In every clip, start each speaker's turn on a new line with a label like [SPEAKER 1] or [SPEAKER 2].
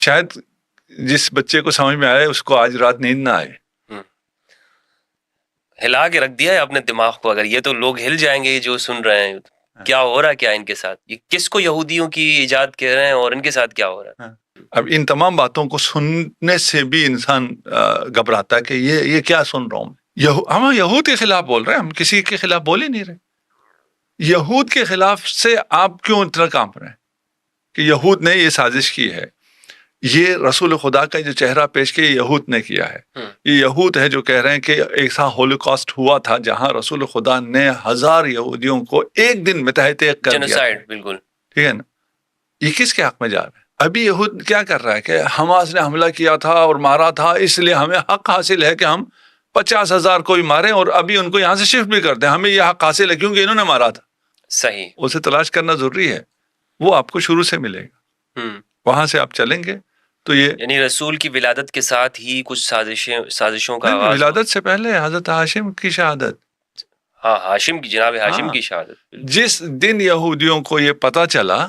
[SPEAKER 1] شاید جس بچے کو سمجھ میں آئے اس کو آج رات نیند نہ آئے.
[SPEAKER 2] ہلا کے رکھ دیا ہے اپنے دماغ کو. اگر یہ تو لوگ ہل جائیں گے جو سن رہے ہیں, کیا ہو رہا ہے, کیا ان کے ساتھ, یہ کس کو یہودیوں کی ایجاد کہہ رہے ہیں اور ان کے ساتھ کیا ہو رہا ہے.
[SPEAKER 1] اب ان تمام باتوں کو سننے سے بھی انسان گھبراتا ہے کہ یہ کیا سن رہا ہوں. ہم یہود کے خلاف بول رہے ہیں, ہم کسی کے خلاف بول ہی نہیں رہے. یہود کے خلاف سے آپ کیوں اتنا کانپ رہے ہیں کہ یہود نے یہ سازش کی ہے. یہ رسول خدا کا جو چہرہ پیش کیا یہود نے کیا ہے. یہ یہود ہے جو کہہ رہے ہیں کہ ایسا ہولوکاسٹ ہوا تھا جہاں رسول خدا نے 1000 یہودیوں کو ایک دن میں تہہ تیغ کر دیا.
[SPEAKER 2] بالکل
[SPEAKER 1] ٹھیک ہے نا. یہ کس کے حق میں جا رہا ہے؟ ابھی یہود کیا کر رہا ہے کہ حماس نے حملہ کیا تھا اور مارا تھا, اس لیے ہمیں حق حاصل ہے کہ ہم 50,000 کو بھی ماریں اور ابھی ان کو یہاں سے شفٹ بھی کر دیں. ہمیں یہ حق حاصل ہے کیونکہ انہوں نے مارا تھا.
[SPEAKER 2] صحیح,
[SPEAKER 1] اسے تلاش کرنا ضروری ہے. وہ آپ کو شروع سے ملے گا, وہاں سے آپ چلیں گے. تو یہ
[SPEAKER 2] یعنی رسول کی ولادت کے ساتھ ہی کچھ سازشوں کا آغاز.
[SPEAKER 1] ولادت سے پہلے حضرت ہاشم کی شہادت.
[SPEAKER 2] ہاں, ہاشم کی, جناب ہاشم کی شہادت.
[SPEAKER 1] جس دن یہودیوں کو یہ پتا چلا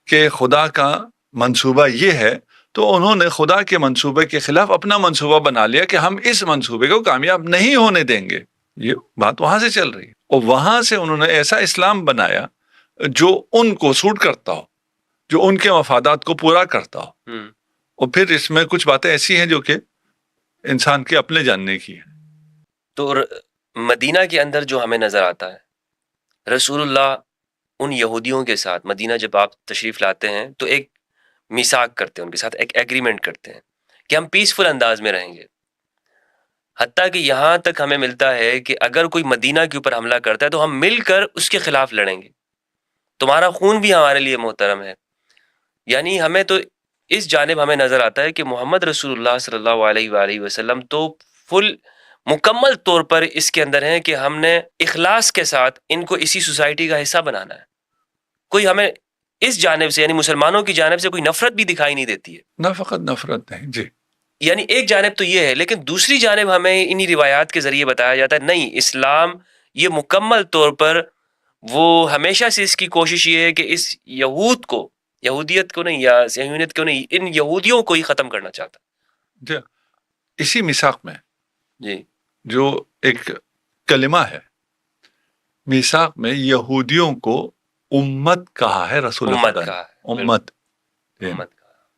[SPEAKER 1] کہ خدا کا منصوبہ یہ ہے, تو انہوں نے خدا کے منصوبے کے خلاف اپنا منصوبہ بنا لیا کہ ہم اس منصوبے کو کامیاب نہیں ہونے دیں گے. یہ بات وہاں سے چل رہی ہے, اور وہاں سے انہوں نے ایسا اسلام بنایا جو ان کو سوٹ کرتا ہو, جو ان کے مفادات کو پورا کرتا ہو. اور پھر اس میں کچھ باتیں ایسی ہیں جو کہ انسان کے اپنے جاننے کی ہیں.
[SPEAKER 2] تو مدینہ کے اندر جو ہمیں نظر آتا ہے, رسول اللہ ان یہودیوں کے ساتھ مدینہ جب آپ تشریف لاتے ہیں تو ایک میثاق کرتے ہیں, ان کے ساتھ ایک ایگریمنٹ کرتے ہیں کہ ہم پیسفل انداز میں رہیں گے. حتیٰ کہ یہاں تک ہمیں ملتا ہے کہ اگر کوئی مدینہ کے اوپر حملہ کرتا ہے تو ہم مل کر اس کے خلاف لڑیں گے, تمہارا خون بھی ہمارے لیے محترم ہے. یعنی ہمیں تو اس جانب ہمیں نظر آتا ہے کہ محمد رسول اللہ صلی اللہ علیہ وآلہ وسلم تو مکمل طور پر اس کے اندر ہیں کہ ہم نے اخلاص کے ساتھ ان کو اسی سوسائٹی کا حصہ بنانا ہے. کوئی ہمیں اس جانب سے یعنی مسلمانوں کی جانب سے کوئی نفرت بھی دکھائی نہیں دیتی ہے.
[SPEAKER 1] نہ فقط نفرت نہیں جی,
[SPEAKER 2] یعنی ایک جانب تو یہ ہے, لیکن دوسری جانب ہمیں انہی روایات کے ذریعے بتایا جاتا ہے نہیں, اسلام یہ مکمل طور پر وہ ہمیشہ سے اس کی کوشش یہ ہے کہ اس یہودیت کو نہیں یا صہیونیت کو نہیں, ان یہودیوں کو ہی ختم کرنا چاہتا.
[SPEAKER 1] جی, اسی میثاق میں
[SPEAKER 2] جی
[SPEAKER 1] جو ایک کلمہ ہے, میثاق میں یہودیوں کو امت کہا ہے رسول خدا نے. امت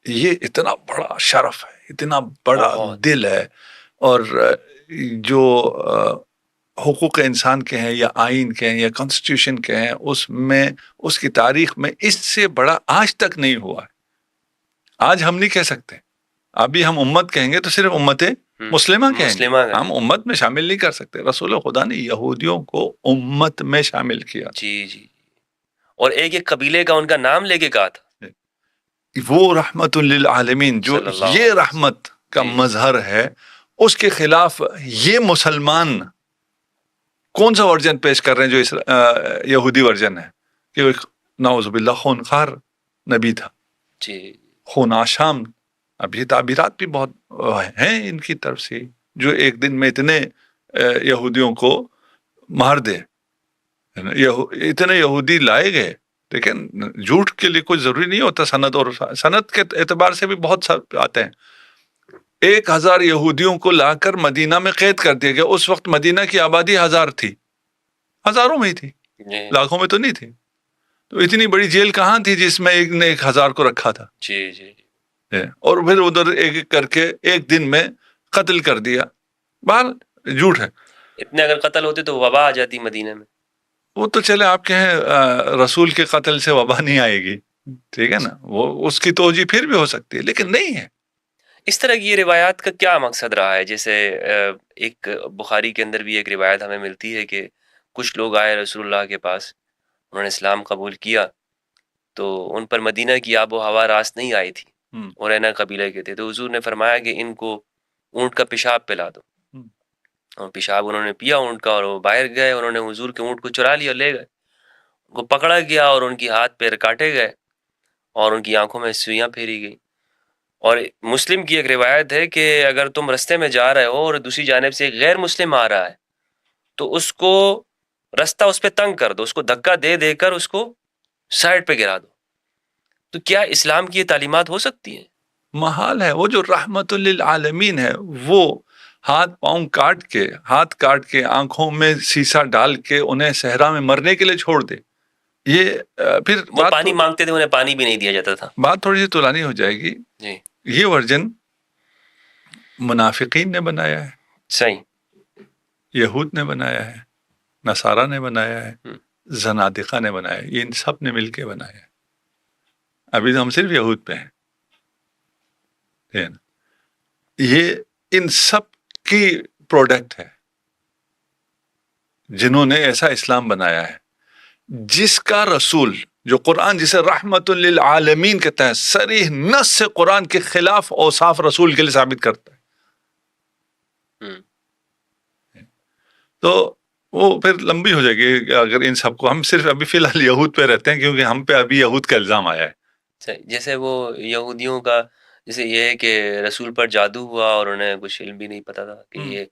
[SPEAKER 1] یہ اتنا بڑا شرف ہے, اتنا بڑا دل ہے, اور جو حقوق انسان کے ہیں یا آئین کے ہیں یا کانسٹیٹیوشن کے ہیں, اس میں اس کی تاریخ میں اس سے بڑا آج تک نہیں ہوا ہے. آج ہم نہیں کہہ سکتے, ابھی ہم امت کہیں گے تو صرف امت مسلمہ کہیں گے, ہم امت میں شامل نہیں کر سکتے. رسول خدا نے یہودیوں کو امت میں شامل کیا.
[SPEAKER 2] جی جی, اور ایک قبیلے کا ان کا نام لے کے کہا تھا,
[SPEAKER 1] وہ رحمت للعالمین, جو یہ رحمت کا مظہر ہے, اس کے خلاف یہ مسلمان کون سا ورژن پیش کر رہے ہیں جو یہودی ورژن ہے کہ وہ نعوذ باللہ خونخوار نبی تھا, خون آشام. اب یہ تعبیرات بھی بہت ہیں ان کی طرف سے, جو ایک دن میں اتنے یہودیوں کو مار دے. اتنے یہودی لائے گئے, لیکن جھوٹ کے لیے کوئی ضروری نہیں ہوتا سند, اور سند کے اعتبار سے بھی بہت سب آتے ہیں. 1000 یہودیوں کو لا کر مدینہ میں قید کر دیا گیا. اس وقت مدینہ کی آبادی 1000 تھی, ہزاروں میں ہی تھی, لاکھوں میں تو نہیں تھی. تو اتنی بڑی جیل کہاں تھی جس میں ایک نے 1000 کو رکھا تھا.
[SPEAKER 2] جی جی,
[SPEAKER 1] اور پھر ادھر ایک ایک کر کے ایک دن میں قتل کر دیا. باہر جھوٹ ہے.
[SPEAKER 2] اتنے اگر قتل ہوتے تو وبا آ جاتی مدینہ میں.
[SPEAKER 1] وہ تو چلے آپ کہیں رسول کے قتل سے وبا نہیں آئے گی, ٹھیک ہے نا, وہ اس کی توجہ پھر بھی ہو سکتی ہے, لیکن نہیں ہے.
[SPEAKER 2] اس طرح کی یہ روایات کا کیا مقصد رہا ہے؟ جیسے ایک بخاری کے اندر بھی ایک روایت ہمیں ملتی ہے کہ کچھ لوگ آئے رسول اللہ کے پاس, انہوں نے اسلام قبول کیا, تو ان پر مدینہ کی آب و ہوا راست نہیں آئی تھی, اور اینا قبیلے کے تھے. تو حضور نے فرمایا کہ ان کو اونٹ کا پیشاب پلا دو, اور پیشاب انہوں نے پیا اونٹ کا, اور وہ باہر گئے, انہوں نے حضور کے اونٹ کو چرا لیا, لے گئے, ان کو پکڑا گیا اور ان کی ہاتھ پیر کاٹے گئے اور ان کی آنکھوں میں سوئیاں پھیری گئی. اور مسلم کی ایک روایت ہے کہ اگر تم رستے میں جا رہے ہو اور دوسری جانب سے ایک غیر مسلم آ رہا ہے تو اس کو رستہ اس پہ تنگ کر دو, اس کو دھکا دے دے کر اس کو سائڈ پہ گرا دو. تو کیا اسلام کی یہ تعلیمات ہو سکتی ہیں؟
[SPEAKER 1] محال ہے. وہ جو رحمت للعالمین ہے وہ ہاتھ پاؤں کاٹ کے آنکھوں میں سیسا ڈال کے انہیں صحرا میں مرنے کے لیے چھوڑ دے. یہ پھر
[SPEAKER 2] وہ پانی مانگتے تھے, انہیں پانی بھی نہیں دیا جاتا تھا.
[SPEAKER 1] بات تھوڑی سی طولانی ہو جائے گی.
[SPEAKER 2] جی.
[SPEAKER 1] یہ ورژن منافقین نے بنایا ہے,
[SPEAKER 2] صحیح,
[SPEAKER 1] یہود نے بنایا ہے, نصارہ نے بنایا ہے, زنادقہ نے بنایا ہے. یہ ان سب نے مل کے بنایا ہے. ابھی تو ہم صرف یہود پہ ہیں. یہ ان سب کی پروڈکٹ ہے جنہوں نے ایسا اسلام بنایا ہے جس کا رسول, جو قرآن جسے رحمت للعالمین کہتا ہے, صریح نص سے قرآن کے خلاف اوصاف رسول کے لیے ثابت کرتا ہے. تو وہ پھر لمبی ہو جائے گی اگر ان سب کو, ہم صرف ابھی فی الحال یہود پہ رہتے ہیں کیونکہ ہم پہ ابھی یہود کا الزام آیا ہے.
[SPEAKER 2] جیسے وہ یہودیوں کا جیسے یہ ہے کہ رسول پر جادو ہوا اور انہیں کچھ علم بھی نہیں پتا تھا کہ یہ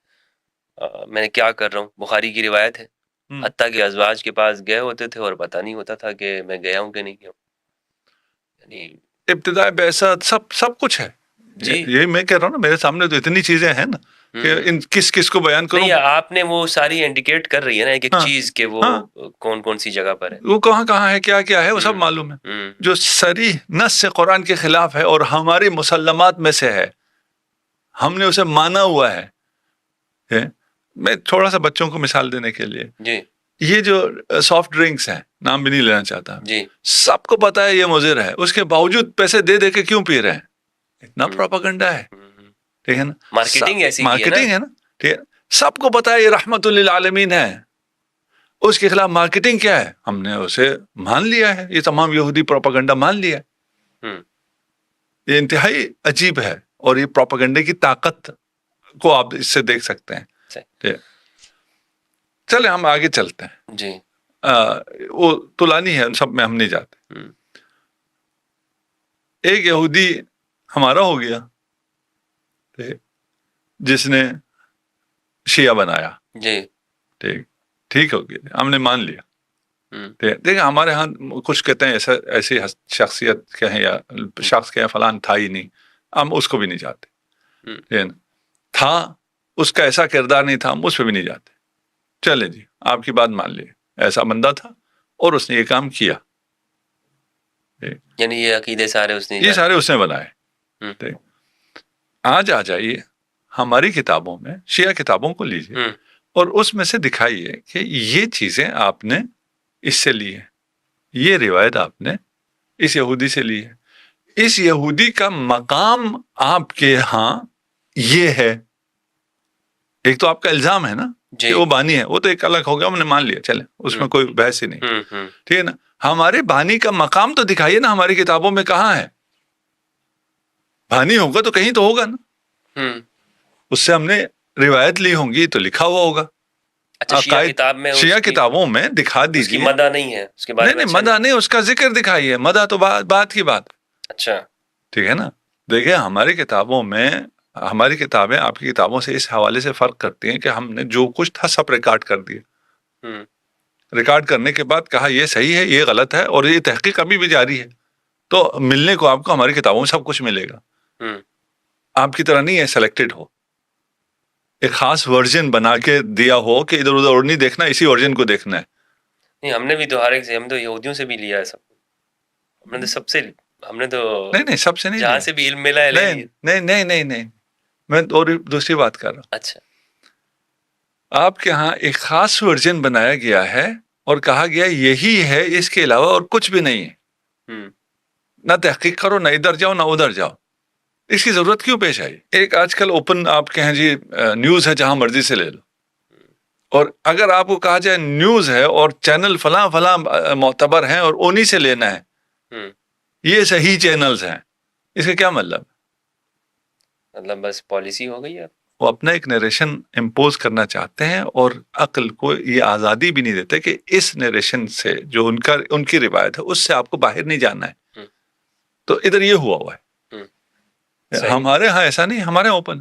[SPEAKER 2] میں کیا کر رہا ہوں. بخاری کی روایت ہے, حتیٰ کہ ازواج کے پاس گئے ہوتے تھے اور پتہ نہیں ہوتا تھا کہ میں گیا ہوں کہ نہیں گیا ہوں. یعنی
[SPEAKER 1] ابتداء بعثت سب کچھ ہے.
[SPEAKER 2] جی,
[SPEAKER 1] یہ میں کہہ رہا ہوں نا, میرے سامنے تو اتنی چیزیں ہیں نا کہ ان کس کو بیان کروں.
[SPEAKER 2] نہیں, آپ نے وہ ساری انڈیکیٹ کر رہی ہے نا ایک چیز کہ وہ کون سی جگہ پر ہے,
[SPEAKER 1] وہ کہاں ہے, کیا ہے, وہ سب معلوم ہے. جو صریح نص سے قرآن کے خلاف ہے اور ہماری مسلمات میں سے ہے, ہم نے اسے مانا ہوا ہے. میں تھوڑا سا بچوں کو مثال دینے کے لیے,
[SPEAKER 2] جی,
[SPEAKER 1] یہ جو سافٹ ڈرنکس ہیں, نام بھی نہیں لینا چاہتا,
[SPEAKER 2] جی,
[SPEAKER 1] سب کو پتا ہے یہ مضر ہے, اس کے باوجود پیسے دے کے کیوں پی رہے ہیں؟ اتنا پروپیگنڈا ہے. ٹھیک ہے نا, مارکیٹنگ ہے نا. ٹھیک ہے, سب کو پتا ہے یہ رحمت للعالمین ہے, اس کے خلاف مارکیٹنگ کیا ہے؟ ہم نے اسے مان لیا ہے, یہ تمام یہودی پروپیگنڈا مان لیا ہے. یہ انتہائی عجیب ہے, اور یہ پروپیگنڈے کی طاقت کو آپ اس سے دیکھ سکتے ہیں. چلے ہم آگے چلتے ہیں.
[SPEAKER 2] جی,
[SPEAKER 1] وہ طولانی ہے, ان سب میں ہم نہیں جاتے. ایک یہودی ہمارا ہو گیا جس نے شیعہ بنایا.
[SPEAKER 2] جی,
[SPEAKER 1] ٹھیک ہو گیا, ہم نے مان لیا. دیکھیں ہمارے ہاں کچھ کہتے ہیں ایسی شخصیت کہیں یا شخص کہیں فلان تھا ہی نہیں, ہم اس کو بھی نہیں جاتے. تھا, اس کا ایسا کردار نہیں تھا, ہم اس پہ بھی نہیں جاتے. چلے جی, آپ کی بات مان لیے, ایسا بندہ تھا اور اس نے یہ کام کیا.
[SPEAKER 2] یعنی یہ عقیدے سارے
[SPEAKER 1] اس نے بنائے. آج آ جائیے ہماری کتابوں میں, شیعہ کتابوں کو لیجیے اور اس میں سے دکھائیے کہ یہ چیزیں آپ نے اس سے لی ہے, یہ روایت آپ نے اس یہودی سے لی ہے. اس یہودی کا مقام آپ کے ہاں یہ ہے. ایک تو آپ کا الزام ہے نا کہ وہ بانی ہے, وہ تو ایک الگ ہو گیا, ہم نے مان لیا, چلے اس میں کوئی بحث ہی نہیں. ٹھیک ہے نا, ہمارے بانی کا مقام تو دکھائیے نا ہماری کتابوں میں کہاں ہے. بانی ہوگا تو کہیں تو ہوگا نا, اس سے ہم نے روایت لی ہوں گی تو لکھا ہوا ہوگا. شیعہ کتابوں میں دکھا دیجیے.
[SPEAKER 2] مدح نہیں ہے اس کے بعد,
[SPEAKER 1] نہیں مدح نہیں, اس کا ذکر دکھائیے. مدح تو بات کی بات.
[SPEAKER 2] اچھا,
[SPEAKER 1] ٹھیک ہے نا. دیکھیں ہماری کتابوں میں, ہماری کتابیں آپ کی کتابوں سے اس حوالے سے فرق کرتی ہیں کہ ہم نے جو کچھ تھا سب ریکارڈ کر دیا. ریکارڈ کرنے کے بعد کہا یہ صحیح ہے, یہ غلط ہے, اور یہ تحقیق ابھی بھی جاری ہے. تو ملنے کو آپ کو ہماری کتابوں میں سب کچھ ملے گا. آپ کی طرح نہیں ہے سلیکٹڈ ہو, ایک خاص ورژن بنا کے دیا ہو کہ ادھر ادھر اور نہیں دیکھنا, اسی ورژن کو دیکھنا ہے.
[SPEAKER 2] نہیں, ہم نے بھی تو ہر ایک سے, ہم تو یہودیوں سے بھی لیا ہے سب. ہم نے تو سب سے, ہم نے تو
[SPEAKER 1] نہیں سب سے نہیں,
[SPEAKER 2] جہاں سے بھی علم ملا ہے.
[SPEAKER 1] نہیں, میں دوسری بات کر رہا ہوں.
[SPEAKER 2] اچھا,
[SPEAKER 1] آپ کے ہاں ایک خاص ورژن بنایا گیا ہے اور کہا گیا یہی ہے, اس کے علاوہ اور کچھ بھی نہیں ہے. نہ تحقیق کرو, نہ ادھر جاؤ نہ ادھر جاؤ. اس کی ضرورت کیوں پیش آئی؟ ایک آج کل اوپن آپ کہیں جی نیوز ہے, جہاں مرضی سے لے لو. اور اگر آپ کو کہا جائے نیوز ہے اور چینل فلاں معتبر ہیں اور انہی سے لینا ہے, یہ صحیح چینلز ہیں, اس کا کیا مطلب؟
[SPEAKER 2] مطلب بس پالیسی ہو گئی ہے.
[SPEAKER 1] وہ اپنا ایک نیریشن امپوز کرنا چاہتے ہیں اور عقل کو یہ آزادی بھی نہیں دیتے کہ اس نیریشن سے جو ان کی روایت ہے اس سے آپ کو باہر نہیں جانا ہے. تو ادھر یہ ہوا ہے. ہمارے ہاں ایسا نہیں, ہمارے اوپن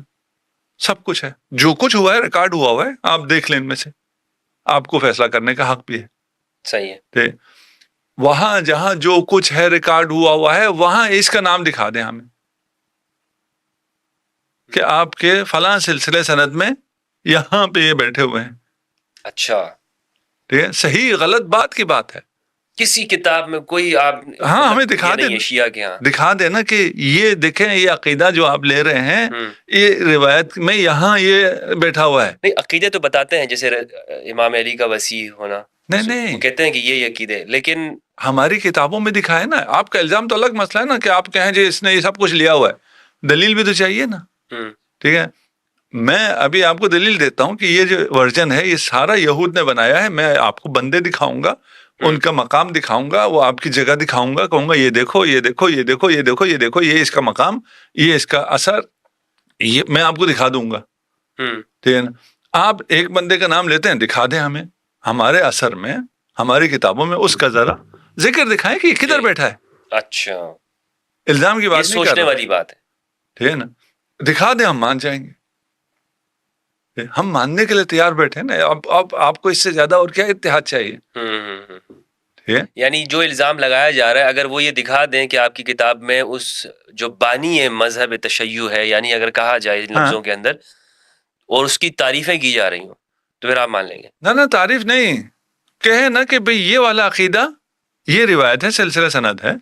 [SPEAKER 1] سب کچھ ہے, جو کچھ ہوا ہے ریکارڈ ہوا ہے, آپ دیکھ لیں ان میں سے, آپ کو فیصلہ کرنے کا حق بھی ہے.
[SPEAKER 2] صحیح ہے.
[SPEAKER 1] وہاں جہاں جو کچھ ہے ریکارڈ ہوا ہے وہاں اس کا نام دکھا دیں ہمیں. کہ آپ کے فلاں سلسلے سند میں یہاں پہ یہ بیٹھے ہوئے ہیں.
[SPEAKER 2] اچھا،
[SPEAKER 1] ٹھیک ہے، صحیح غلط بات کی بات ہے.
[SPEAKER 2] کسی کتاب میں کوئی آپ
[SPEAKER 1] ہاں ہمیں دکھا
[SPEAKER 2] یہ
[SPEAKER 1] دیں،
[SPEAKER 2] نہیں ہے شیعہ کے ہاں.
[SPEAKER 1] دکھا دینا کہ یہ دیکھیں یہ عقیدہ جو آپ لے رہے ہیں
[SPEAKER 2] ہم.
[SPEAKER 1] یہ روایت میں یہاں یہ بیٹھا ہوا ہے.
[SPEAKER 2] نہیں، عقیدے تو بتاتے ہیں جیسے امام علی کا وسیع ہونا،
[SPEAKER 1] نہیں
[SPEAKER 2] وہ کہتے ہیں کہ یہ عقیدے، لیکن
[SPEAKER 1] ہماری کتابوں میں دکھا ہے نا. آپ کا الزام تو الگ مسئلہ ہے نا کہ آپ کہیں جی اس نے یہ سب کچھ لیا ہوا ہے، دلیل بھی تو چاہیے نا.
[SPEAKER 2] ہم.
[SPEAKER 1] ٹھیک ہے، میں ابھی آپ کو دلیل دیتا ہوں کہ یہ جو ورژن ہے یہ سارا یہود نے بنایا ہے. میں آپ کو بندے دکھاؤں گا، ان کا مقام دکھاؤں گا، وہ آپ کی جگہ دکھاؤں گا، کہوں گا یہ دیکھو یہ دیکھو یہ دیکھو یہ دیکھو یہ دیکھو، یہ اس کا مقام، یہ اس کا اثر، یہ میں آپ کو دکھا دوں گا.
[SPEAKER 2] ہم.
[SPEAKER 1] ٹھیک ہے نا. آپ ایک بندے کا نام لیتے ہیں، دکھا دیں ہمیں ہمارے اثر میں، ہماری کتابوں میں اس کا ذرا ذکر دکھائیں کہ یہ کدھر بیٹھا ہے.
[SPEAKER 2] اچھا،
[SPEAKER 1] الزام کی
[SPEAKER 2] یہ
[SPEAKER 1] بات نہیں کر
[SPEAKER 2] سوچنے
[SPEAKER 1] رہا.
[SPEAKER 2] والی بات ہے.
[SPEAKER 1] ٹھیک ہے نا، دکھا دیں ہم مان جائیں گے. ہم ماننے کے لیے تیار بیٹھے نا. اب آپ کو اس سے زیادہ اور کیا اتحاد چاہیے. ٹھیک ہے،
[SPEAKER 2] یعنی جو الزام لگایا جا رہا ہے، اگر وہ یہ دکھا دیں کہ آپ کی کتاب میں اس جو بانی ہے مذہب تشیع ہے، یعنی اگر کہا جائے ان لفظوں کے اندر، اور اس کی تعریفیں کی جا رہی ہوں، تو پھر آپ مان لیں گے.
[SPEAKER 1] نہ تعریف نہیں، کہے نا کہ بھئی یہ والا عقیدہ، یہ روایت ہے، سلسلہ سند ہے.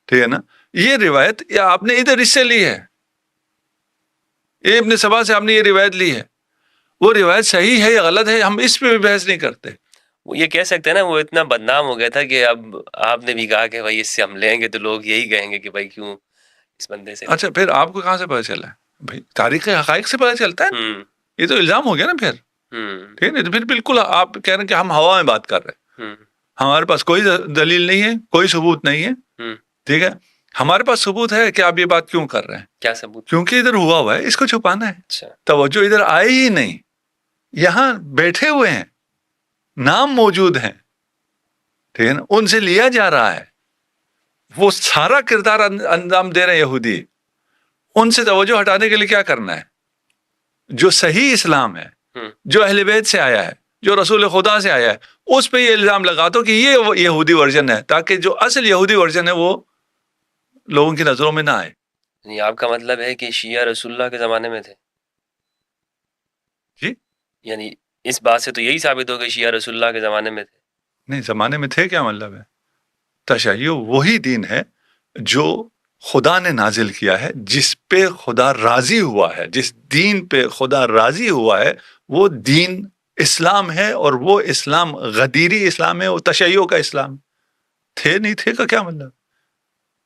[SPEAKER 1] ٹھیک ہے نا، یہ روایت یا آپ نے ادھر اس سے لی ہے، یہ ابن سبا سے آپ نے یہ روایت لی ہے، وہ روایت صحیح ہے یا غلط ہے ہم اس پہ بھی بحث نہیں کرتے.
[SPEAKER 2] وہ یہ کہہ سکتے ہیں نا، وہ اتنا بدنام ہو گیا تھا کہ اب آپ نے بھی کہا کہ بھائی اس سے ہم لیں گے تو لوگ یہی کہیں گے کہ بھائی کیوں اس بندے سے.
[SPEAKER 1] اچھا، پھر آپ کو کہاں سے پتہ چلا ہے بھائی؟ تاریخ حقائق سے پتہ چلتا ہے. یہ تو الزام ہو گیا نا پھر. ٹھیک ہے، تو پھر بالکل آپ کہہ رہے ہیں کہ ہم ہوا میں بات کر رہے ہیں. ہمارے پاس کوئی دلیل نہیں ہے، کوئی ثبوت نہیں ہے. ٹھیک ہے، ہمارے پاس ثبوت ہے کہ آپ یہ بات کیوں کر رہے ہیں.
[SPEAKER 2] کیا ثبوت؟
[SPEAKER 1] کیونکہ ادھر ہوا ہے، اس کو چھپانا ہے.
[SPEAKER 2] اچھا،
[SPEAKER 1] توجہ ادھر آئے ہی نہیں، یہاں بیٹھے ہوئے ہیں، نام موجود ہیں. ٹھیک ہے نا، ان سے لیا جا رہا ہے، وہ سارا کردار انجام دے رہے ہیں یہودی. ان سے توجہ ہٹانے کے لیے کیا کرنا ہے؟ جو صحیح اسلام ہے، جو اہل بیت سے آیا ہے، جو رسول خدا سے آیا ہے، اس پہ یہ الزام لگا دو کہ یہ یہودی ورژن ہے، تاکہ جو اصل یہودی ورژن ہے وہ لوگوں کی نظروں میں نہ آئے.
[SPEAKER 2] یعنی آپ کا مطلب ہے کہ شیعہ رسول اللہ کے زمانے میں تھے؟
[SPEAKER 1] جی،
[SPEAKER 2] یعنی اس بات سے تو یہی ثابت ہو کہ شیعہ رسول اللہ کے زمانے میں تھے.
[SPEAKER 1] نہیں، زمانے میں تھے کیا مطلب ہے؟ تشیع وہی دین ہے جو خدا نے نازل کیا ہے، جس پہ خدا راضی ہوا ہے، جس دین پہ خدا راضی ہوا ہے، وہ دین اسلام ہے. اور وہ اسلام غدیری اسلام ہے، وہ تشیع کا اسلام. تھے نہیں تھے کا کیا مطلب؟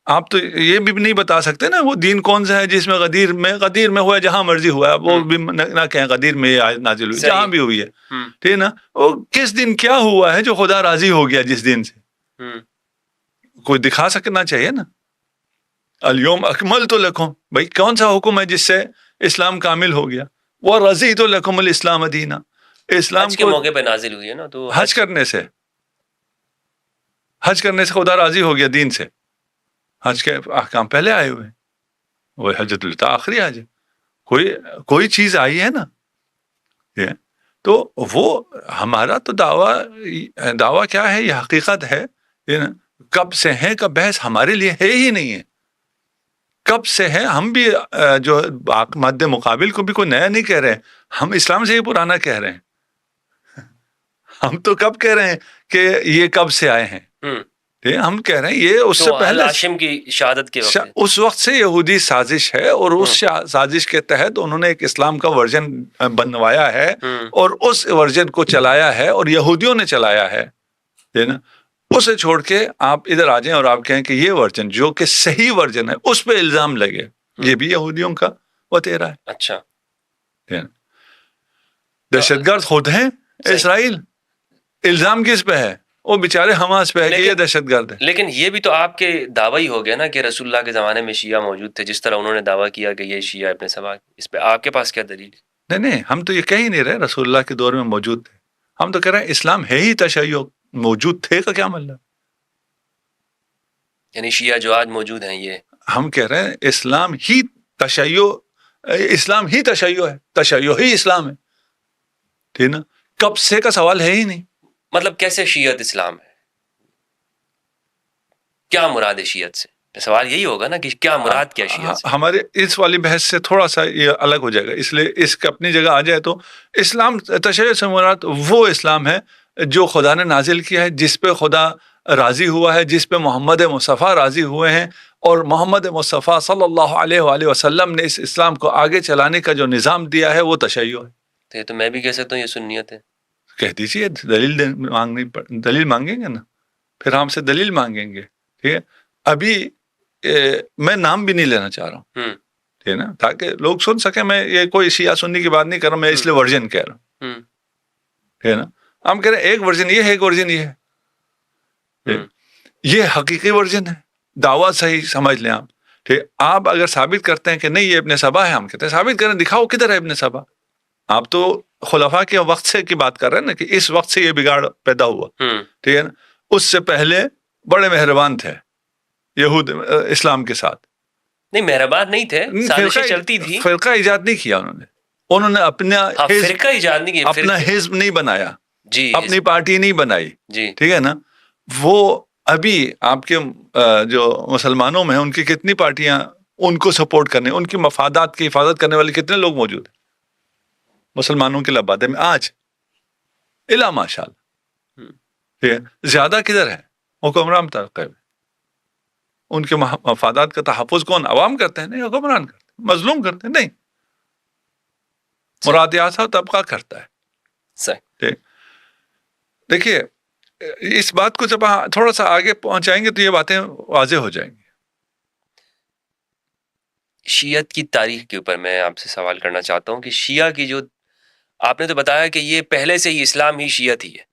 [SPEAKER 1] آپ تو یہ بھی نہیں بتا سکتے نا وہ دین کون سا ہے جس میں غدیر میں ہوا ہے، جہاں مرضی ہوا ہے. وہ بھی نہ کہیں غدیر میں یہ نازل ہوئی، جہاں بھی ہوئی ہے. ٹھیک ہے نا، وہ کس دن کیا ہوا ہے جو خدا راضی ہو گیا جس دن سے؟ کوئی دکھا سکنا چاہیے نا. الیوم اکملت لکم، بھائی کون سا حکم ہے جس سے اسلام کامل ہو گیا؟ ورضیت لکم الاسلام دینا. اسلام
[SPEAKER 2] حج کے موقع پہ نازل ہوئی ہے نا، تو
[SPEAKER 1] حج کرنے سے خدا راضی ہو گیا دین سے. حج کے احکام پہلے آئے ہوئے، وہ حجۃ الوداع آخری حج ہے. کوئی چیز آئی ہے نا. تو وہ ہمارا تو دعویٰ کیا ہے؟ یہ حقیقت ہے. کب سے ہے کا بحث ہمارے لیے ہے ہی نہیں ہے. کب سے ہے؟ ہم بھی جو مد مقابل کو بھی کوئی نیا نہیں کہہ رہے ہیں، ہم اسلام سے ہی پرانا کہہ رہے ہیں. ہم تو کب کہہ رہے ہیں کہ یہ کب سے آئے ہیں؟ ہم کہہ رہے ہیں یہ اس سے پہلے
[SPEAKER 2] ہاشم کی شہادت کے وقت،
[SPEAKER 1] اس وقت سے یہودی سازش ہے. اور اس سازش کے تحت انہوں نے ایک اسلام کا ورژن بنوایا ہے اور اس ورژن کو چلایا ہے، اور یہودیوں نے چلایا ہے. نا، اسے چھوڑ کے آپ ادھر آ جائیں اور آپ کہیں کہ یہ ورژن جو کہ صحیح ورژن ہے اس پہ الزام لگے، یہ بھی یہودیوں کا وتیرا ہے.
[SPEAKER 2] اچھا،
[SPEAKER 1] دہشت گرد خود ہیں اسرائیل. الزام کس پہ ہے؟ وہ بیچارے حماس پہ ہے کہ یہ دہشت گرد ہے.
[SPEAKER 2] لیکن یہ بھی تو آپ کے دعویٰ ہی ہو گیا نا کہ رسول اللہ کے زمانے میں شیعہ موجود تھے، جس طرح انہوں نے دعویٰ کیا کہ یہ شیعہ ابن سبا. اس پہ آپ کے پاس کیا دلیل ہے؟
[SPEAKER 1] نہیں، ہم تو یہ کہہ ہی نہیں رہے رسول اللہ کے دور میں موجود تھے. ہم تو کہہ رہے ہیں اسلام ہے ہی تشیع. موجود تھے کا کیا مطلب؟
[SPEAKER 2] یعنی شیعہ جو آج موجود ہیں، یہ
[SPEAKER 1] ہم کہہ رہے ہیں اسلام ہی تشیع ہے، تشیع ہی اسلام ہے. ٹھیک نا، کب سے کا سوال ہے ہی نہیں.
[SPEAKER 2] مطلب کیسے شیعت اسلام ہے؟ کیا مراد ہے شیعت سے؟ سوال یہی ہوگا نا کہ کیا مراد کیا شیعہ سے؟
[SPEAKER 1] ہمارے اس والی بحث سے تھوڑا سا یہ الگ ہو جائے گا، اس لیے اس کا اپنی جگہ آ جائے تو اسلام تشیع سے مراد وہ اسلام ہے جو خدا نے نازل کیا ہے، جس پہ خدا راضی ہوا ہے، جس پہ محمد مصطفیٰ راضی ہوئے ہیں، اور محمد مصطفیٰ صلی اللہ علیہ وآلہ وسلم نے اس اسلام کو آگے چلانے کا جو نظام دیا ہے وہ تشیع ہے۔
[SPEAKER 2] تو یہ تو میں بھی کہہ سکتا ہوں یہ سنیت ہے۔
[SPEAKER 1] کہہ دیجیے، دلیل مانگیں گے نا، پھر ہم سے دلیل مانگیں گے، ٹھیک ہے؟ ابھی میں نام بھی نہیں لینا چاہ رہا ہوں، ٹھیک ہے نا، تاکہ لوگ سن سکیں، میں یہ کوئی شیعہ سنی کی بات نہیں کر رہا ہوں، میں اس لیے ورژن کہہ رہا ہوں، ٹھیک ہے نا۔ ہم کہہ رہے ہیں ایک ورژن یہ ہے، ایک ورژن یہ ہے، یہ حقیقی ورژن ہے، دعویٰ صحیح سمجھ لیں آپ، ٹھیک۔ آپ اگر ثابت کرتے ہیں کہ نہیں یہ ابن سبا ہے، ہم کہتے ہیں ثابت کریں، دکھاؤ کدھر ہے ابن سبا۔ آپ تو خلفاء کے وقت سے کی بات کر رہے ہیں نا، کہ اس وقت سے یہ بگاڑ پیدا ہوا، ٹھیک ہے نا۔ اس سے پہلے بڑے مہربان تھے یہود اسلام کے ساتھ،
[SPEAKER 2] نہیں مہربان نہیں تھے، سازشیں چلتی تھی،
[SPEAKER 1] فرقہ ایجاد نہیں کیا انہوں نے اپنا
[SPEAKER 2] فرقہ ایجاد نہیں کیا،
[SPEAKER 1] اپنا حزب نہیں بنایا،
[SPEAKER 2] جی
[SPEAKER 1] اپنی پارٹی نہیں بنائی،
[SPEAKER 2] جی
[SPEAKER 1] ٹھیک ہے نا۔ وہ ابھی آپ کے جو مسلمانوں میں ہیں، ان کی کتنی پارٹیاں ان کو سپورٹ کرنے، ان کی مفادات کی حفاظت کرنے والے کتنے لوگ موجود ہیں مسلمانوں کے لبادے میں آج، الا ماشاء اللہ، ٹھیک ہے۔ زیادہ کدھر ہے حکمران طبقے میں، ان کے مفادات کا تحفظ کون؟ عوام کرتے ہیں؟ نہیں، حکمران کرتے ہیں، مظلوم کرتے ہیں؟ نہیں، مرادیات طبقہ کرتا ہے،
[SPEAKER 2] صحیح۔
[SPEAKER 1] دیکھیے اس بات کو جب تھوڑا سا آگے پہنچائیں گے تو یہ باتیں واضح ہو جائیں گی۔
[SPEAKER 2] شیعت کی تاریخ کے اوپر میں آپ سے سوال کرنا چاہتا ہوں کہ شیعہ کی جو آپ نے تو بتایا کہ یہ پہلے سے ہی اسلام ہی شیعت ہی ہے،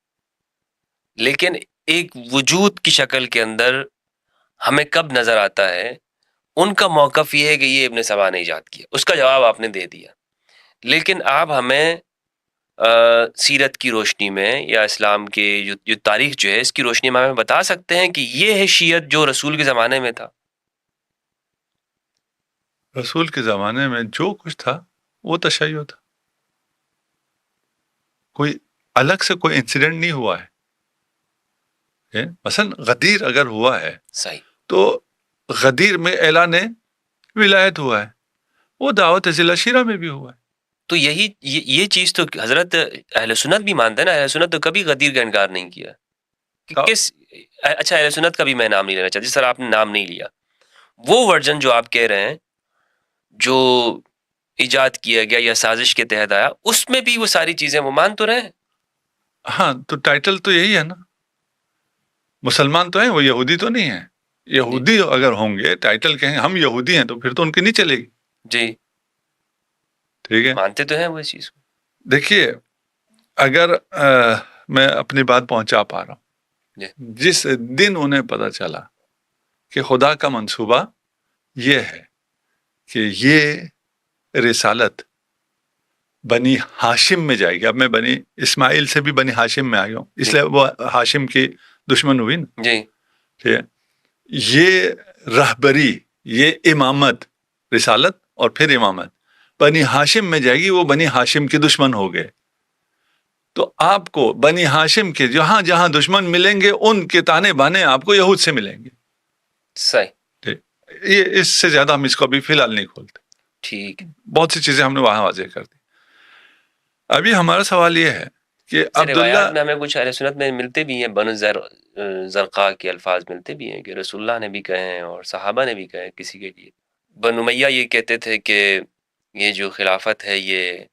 [SPEAKER 2] لیکن ایک وجود کی شکل کے اندر ہمیں کب نظر آتا ہے ان کا موقف یہ ہے کہ یہ ابن سبا نے ایجاد کیا، اس کا جواب آپ نے دے دیا، لیکن آپ ہمیں سیرت کی روشنی میں یا اسلام کے جو تاریخ جو ہے اس کی روشنی میں ہمیں بتا سکتے ہیں کہ یہ ہے شیعت جو رسول کے زمانے میں تھا؟
[SPEAKER 1] رسول کے زمانے میں جو کچھ تھا وہ تشیع تھا، کوئی الگ سے کوئی انسیڈنٹ نہیں ہوا ہے۔ مثلا غدیر اگر ہوا ہے
[SPEAKER 2] صحیح،
[SPEAKER 1] تو غدیر میں اعلان ولایت ہوا ہے، وہ دعوت ذل عشیرہ میں بھی ہوا ہے۔
[SPEAKER 2] تو یہ چیز تو حضرت اہل سنت بھی مانتے ہیں نا، اہل سنت تو کبھی غدیر کا انکار نہیں کیا۔ اچھا اہل سنت کا بھی میں نام نہیں لینا چاہتا، جس طرح آپ نے نام نہیں لیا، وہ ورژن جو آپ کہہ رہے ہیں جو ایجاد کیا گیا یا سازش کے تحت آیا، اس میں بھی وہ ساری چیزیں وہ مان تو رہے ہیں۔
[SPEAKER 1] ہاں، تو ٹائٹل تو یہی ہے نا، مسلمان تو ہیں، وہ یہودی تو نہیں ہیں۔ یہودی اگر ہوں گے ٹائٹل کہیں ہم یہودی ہیں تو پھر تو ان کی نہیں چلے گی،
[SPEAKER 2] جی
[SPEAKER 1] ٹھیک ہے۔
[SPEAKER 2] مانتے تو ہیں وہ اس چیز کو۔
[SPEAKER 1] دیکھیے اگر میں اپنی بات پہنچا پا رہا ہوں، جس دن انہیں پتہ چلا کہ خدا کا منصوبہ یہ ہے کہ یہ رسالت بنی ہاشم میں جائے گی، اب میں بنی اسماعیل سے بھی بنی ہاشم میں آ گیا ہوں، اس لیے وہ ہاشم کی دشمن ہوئی نا،
[SPEAKER 2] جی
[SPEAKER 1] ٹھیک ہے۔ یہ رہبری، یہ امامت، رسالت اور پھر امامت بنی ہاشم میں جائے گی، وہ بنی ہاشم کے دشمن ہو گئے، تو آپ کو بنی ہاشم کے جہاں جہاں دشمن ملیں گے ان کے تانے بانے آپ کو یہود سے ملیں گے۔
[SPEAKER 2] صحیح،
[SPEAKER 1] یہ اس سے زیادہ ہم اس کو ابھی فی الحال نہیں کھولتے،
[SPEAKER 2] ٹھیک۔
[SPEAKER 1] بہت سی چیزیں ہم نے وہاں واضح کر دی۔ ابھی ہمارا سوال یہ ہے کہ
[SPEAKER 2] روایات میں ہمیں کچھ اہل سنت میں ملتے بھی ہیں، بنو زرقاء کے الفاظ ملتے بھی ہیں کہ رسول اللہ نے بھی کہے ہیں اور صحابہ نے بھی کہے ہیں کسی کے لیے۔ بنو امیہ یہ کہتے تھے کہ یہ جو خلافت ہے یہ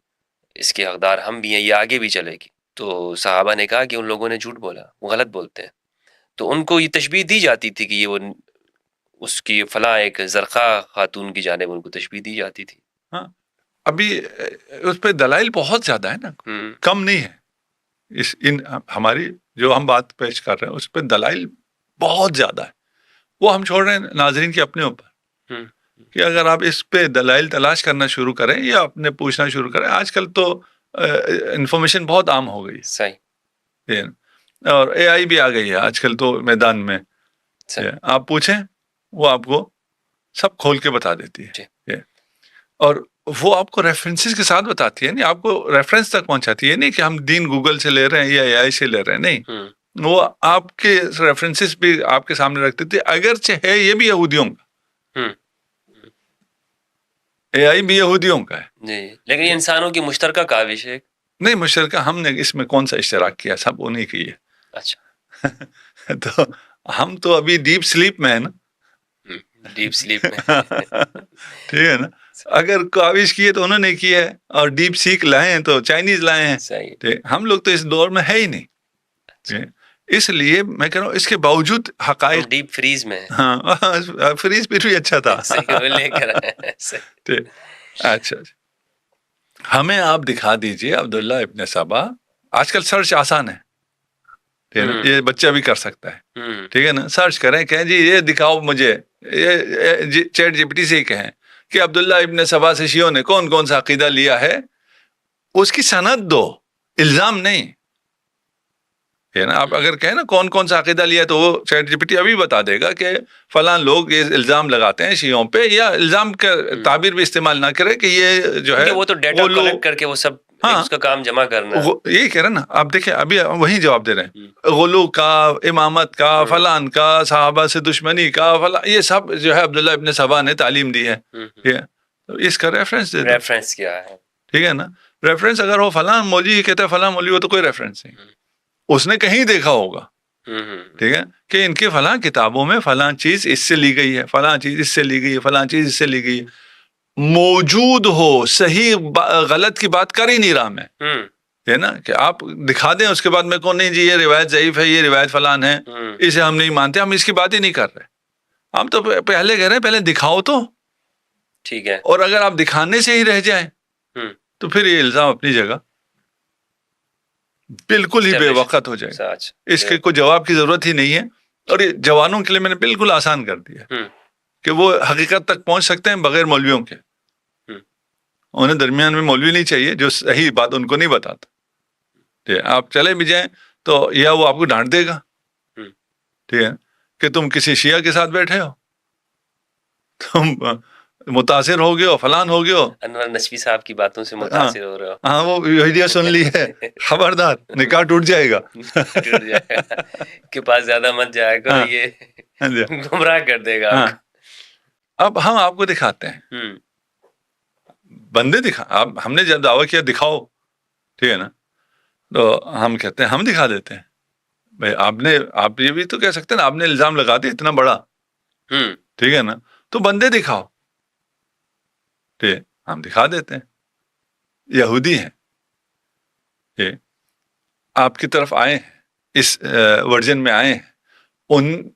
[SPEAKER 2] اس کے حقدار ہم بھی ہیں، یہ آگے بھی چلے گی، تو صحابہ نے کہا کہ ان لوگوں نے جھوٹ بولا، وہ غلط بولتے ہیں، تو ان کو یہ تشبیہ دی جاتی تھی کہ یہ وہ اس کی فلاں ایک زرقاء خاتون کی جانب ان کو تشبیہ دی جاتی تھی۔
[SPEAKER 1] ہاں، ابھی اس پہ دلائل بہت زیادہ ہے نا، کم نہیں ہے۔ ان ہماری جو ہم بات پیش کر رہے ہیں اس پہ دلائل بہت زیادہ ہے، وہ ہم چھوڑ رہے ہیں ناظرین کے اپنے اوپر کہ اگر آپ اس پہ دلائل تلاش کرنا شروع کریں یا اپنے پوچھنا شروع کریں۔ آج کل تو انفارمیشن بہت عام ہو گئی،
[SPEAKER 2] صحیح،
[SPEAKER 1] اور اے آئی بھی آ گئی ہے آج کل تو میدان میں، آپ پوچھیں وہ آپ کو سب کھول کے بتا دیتی ہے، اور وہ آپ کو ریفرنسز کے ساتھ بتاتی ہے، نہیں آپ کو ریفرنس تک پہنچاتی ہے، نہیں کہ ہم دین گوگل سے لے رہے ہیں یا اے آئی سے لے رہے ہیں، نہیں، وہ آپ کے ریفرنسز بھی آپ کے سامنے رکھتے تھے، اگرچہ ہے یہ بھی یہودیوں کا، اے آئی بھی یہودیوں کا ہے
[SPEAKER 2] جی، لیکن یہ انسانوں کی مشترکہ کاوش ہے.
[SPEAKER 1] نہیں مشترکہ ہم نے اس میں کون سا اشتراک کیا، سب انہیں کی ہے.
[SPEAKER 2] اچھا،
[SPEAKER 1] تو ہم تو ابھی ڈیپ سلیپ میں ہیں نا.
[SPEAKER 2] ڈیپ سلیپ میں.
[SPEAKER 1] ٹھیک ہے نا، اگر کاوش کی ہے تو انہوں نے کی ہے، اور ڈیپ سیک لائے ہیں تو چائنیز لائے ہیں.
[SPEAKER 2] صحیح.
[SPEAKER 1] ہم لوگ تو اس دور میں ہے ہی نہیں. اس لیے میں کہہ رہا ہوں اس کے باوجود حقائق
[SPEAKER 2] ڈیپ فریز میں.
[SPEAKER 1] ہاں فریز بھی اچھا تھا.
[SPEAKER 2] لے کر
[SPEAKER 1] اچھا ہمیں آپ دکھا دیجئے عبداللہ ابن سبا. آج کل سرچ آسان ہے، یہ بچہ بھی کر سکتا ہے. ٹھیک ہے نا، سرچ کریں، کہیں جی یہ دکھاؤ مجھے، یہ چیٹ جی پی ٹی سے کہیں کہ عبداللہ ابن سبا سے شیعوں نے کون کون سا عقیدہ لیا ہے، اس کی سند دو، الزام نہیں ہے نا. آپ اگر کہیں نا کون کون سا عقیدہ لیا ہے تو وہ چیٹ جی پی ٹی ابھی بتا دے گا کہ فلاں لوگ یہ الزام لگاتے ہیں شیعوں پہ، یا الزام کا تعبیر بھی استعمال نہ کرے کہ یہ جو ہے
[SPEAKER 2] وہ تو ڈیٹا کلیکٹ کر کے وہ سب اس کا کام جمع کرنا.
[SPEAKER 1] یہی کہہ رہے ہیں نا آپ، دیکھیں ابھی وہی جواب دے رہے ہیں، غلو کا، امامت کا، فلان کا، صحابہ سے دشمنی کا، فلان، یہ سب جو ہے عبداللہ ابن سبا نے تعلیم دی ہے. اس کا ریفرنس دے دو.
[SPEAKER 2] ریفرنس کیا ہے؟ ٹھیک
[SPEAKER 1] ہے نا، ریفرنس اگر وہ فلاں مولوی کہتا ہے فلاں مولوی، وہ تو کوئی ریفرنس نہیں، اس نے کہیں دیکھا ہوگا. ٹھیک ہے کہ ان کی فلاں کتابوں میں فلاں چیز اس سے لی گئی ہے، فلاں چیز اس سے لی گئی ہے، فلاں چیز اس سے لی گئی ہے. موجود ہو، صحیح غلط کی بات کر ہی نہیں رہا میں، ہے نا، کہ آپ دکھا دیں اس کے بعد میں کون نہیں جی یہ روایت ضعیف ہے، یہ روایت فلان ہے، اسے ہم نہیں مانتے، ہم اس کی بات ہی نہیں کر رہے. ہم تو پہلے کہہ رہے ہیں پہلے دکھاؤ تو
[SPEAKER 2] ٹھیک ہے.
[SPEAKER 1] اور اگر آپ دکھانے سے ہی رہ جائیں تو پھر یہ الزام اپنی جگہ بالکل ہی بے وقت ہو جائے گا. اس کے کوئی جواب کی ضرورت ہی نہیں ہے. اور یہ جوانوں کے لیے میں نے بالکل آسان کر دیا کہ وہ حقیقت تک پہنچ سکتے ہیں بغیر مولویوں کے. انہیں درمیان میں مولوی نہیں چاہیے جو صحیح بات ان کو نہیں بتاتا. آپ چلے بھی جائیں تو یا وہ آپ کو ڈانٹ دے گا، ٹھیک ہے، کہ تم کسی شیعہ کے ساتھ بیٹھے ہو، تم متاثر ہو گئے ہو، فلان ہو گئے ہو،
[SPEAKER 2] انور نشوی صاحب کی باتوں سے متاثر ہو رہے ہو.
[SPEAKER 1] ہاں وہ ویڈیو سن لی ہے، خبردار نکاح ٹوٹ جائے گا.
[SPEAKER 2] کے پاس زیادہ مت جائے گا، یہ گمراہ کر دے گا.
[SPEAKER 1] اب ہم آپ کو دکھاتے ہیں، بندے ہم نے جب دعویٰ کیا دکھاؤ، ٹھیک ہے نا، تو ہم کہتے ہیں ہم دکھا دیتے ہیں. بھائی آپ یہ بھی تو کہہ سکتے ہیں نا، آپ نے الزام لگا دیا اتنا بڑا، ٹھیک ہے نا، تو بندے دکھاؤ. ٹھیک، ہم دکھا دیتے ہیں. یہودی ہیں، ٹھیک، آپ کی طرف آئے ہیں، اس ورژن میں آئے ہیں،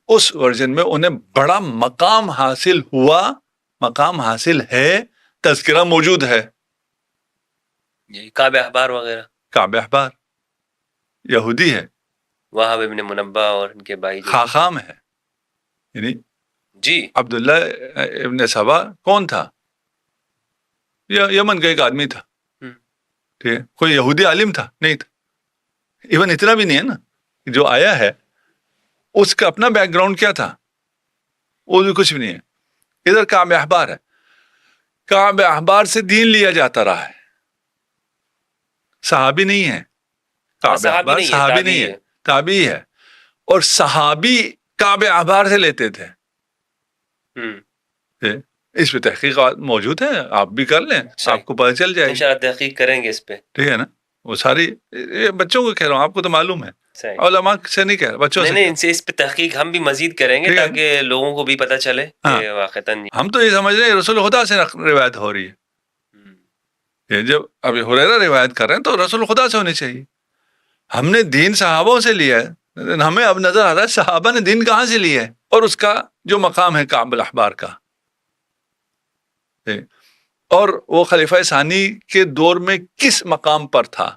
[SPEAKER 1] اس ورژن میں انہیں بڑا مقام حاصل ہوا، مقام حاصل ہے، تذکرہ موجود ہے.
[SPEAKER 2] کعب احبار وغیرہ،
[SPEAKER 1] کعب احبار یہودی ہے،
[SPEAKER 2] وہاب ابن منبہ اور ان کے بھائی
[SPEAKER 1] خاخام ہے. یعنی
[SPEAKER 2] جی
[SPEAKER 1] عبداللہ ابن سبا کون تھا؟ یمن کا ایک آدمی تھا. ٹھیک ہے، کوئی یہودی عالم تھا نہیں تھا. ایون اتنا بھی نہیں ہے نا، جو آیا ہے اس کا اپنا بیک گراؤنڈ کیا تھا وہ بھی کچھ بھی نہیں ہے. ادھر کعب احبار ہے، کعب احبار سے دین لیا جاتا رہا ہے. صحابی نہیں ہے کعب احبار، صحابی نہیں ہے، تابعی ہے. اور صحابی کعب احبار سے لیتے تھے. اس پہ تحقیقات موجود ہیں، آپ بھی کر لیں، آپ کو پتہ چل جائے.
[SPEAKER 2] انشاءاللہ تحقیق کریں گے اس پہ،
[SPEAKER 1] ٹھیک ہے نا. وہ ساری بچوں کو کہہ رہا ہوں، آپ کو تو معلوم ہے، علماء سے نہیں کہہ رہا، بچوں سے.
[SPEAKER 2] نہیں ان سے اس پہ تحقیق ہم بھی مزید کریں گے تاکہ لوگوں کو بھی پتہ چلے کہ واقعتاً
[SPEAKER 1] ہم تو یہ سمجھ رہے ہیں رسول خدا سے روایت ہو رہی ہے. جب ابھی ہریرہ روایت کر رہے ہیں تو رسول خدا سے ہونی چاہیے. ہم نے دین صحابوں سے لیا ہے، ہمیں اب نظر آ رہا ہے صحابہ نے دین کہاں سے لیا ہے، اور اس کا جو مقام ہے کعب الاحبار کا. اور وہ خلیفہ ثانی کے دور میں کس مقام پر تھا،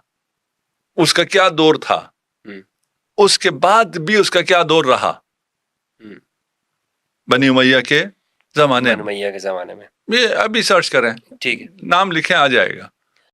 [SPEAKER 1] اس کا کیا دور تھا، اس کے بعد بھی اس کا کیا دور رہا بنی امیہ کے زمانے میں.
[SPEAKER 2] امیہ کے زمانے میں
[SPEAKER 1] یہ ابھی سرچ کریں،
[SPEAKER 2] ٹھیک ہے،
[SPEAKER 1] نام لکھیں آ جائے گا.